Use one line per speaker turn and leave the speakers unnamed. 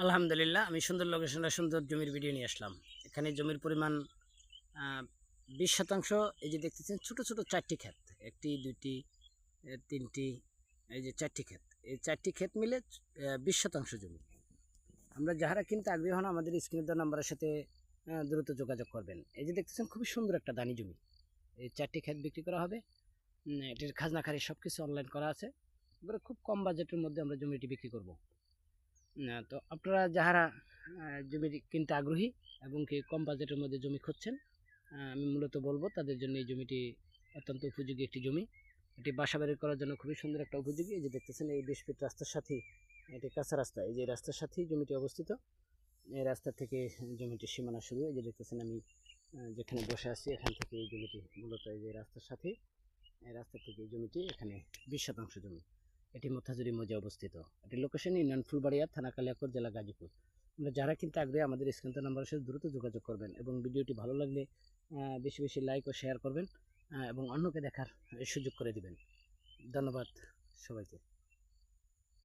আলহামদুলিল্লাহ, আমি সুন্দর লোকেশনটা সুন্দর জমির ভিডিও নিয়ে আসলাম। এখানে জমির পরিমাণ 20 শতাংশ। এই যে দেখতেছেন ছোট ছোট 4টি ক্ষেত, 1টি 2টি 3টি, এই যে 4টি ক্ষেত, এই 4টি ক্ষেত মিলে 20 শতাংশ জমি। আমরা যারা কিনতে আগ্রহী হন আমাদের স্ক্রিনে দেওয়া নাম্বারের সাথে দ্রুত যোগাযোগ করবেন। এই যে দেখতেছেন খুবই সুন্দর একটা দানি জমি, এই 4টি ক্ষেত বিক্রি করা হবে। এটির খাজনা খারি সব কিছু অনলাইন করা আছে। এবারে খুব কম বাজেটের মধ্যে আমরা জমিটি বিক্রি করব। তো আপনারা যারা জমি কিনতে আগ্রহী এবং কি কম বাজেটের মধ্যে জমি খুঁজছেন, আমি মূলত বলবো তাদের জন্য এই জমিটি অত্যন্ত উপযোগী একটি জমি। এটি বাসা বাড়ি করার জন্য খুবই সুন্দর একটা উপযোগী। এই যে দেখতেছেন এই 20 ফিট রাস্তার সাথেই, এটি কাঁচা রাস্তা, এই যে রাস্তার সাথেই জমিটি অবস্থিত। এই রাস্তা থেকে জমিটির সীমানা শুরু। এই যে দেখতেছেন আমি যেখানে বসে আছি এখান থেকে এই জমিটি মূলত এই যে রাস্তার সাথে, এই রাস্তা থেকে এই জমিটি এখানে 20 শতাংশ জমি। এটি মোথাজুরি মৌজা অবস্থিত। এটির লোকেশন ইউনিয়ন ফুলবাড়িয়া, থানা কালিয়াকৈর, জেলা গাজীপুর। আমরা যারা কিন্তু আগ্রহী আমাদের স্ক্রিন নাম্বারের সাথে দ্রুত যোগাযোগ করবেন এবং ভিডিওটি ভালো লাগলে বেশি বেশি লাইক ও শেয়ার করবেন এবং অন্যকে দেখার সুযোগ করে দিবেন। ধন্যবাদ সবাইকে।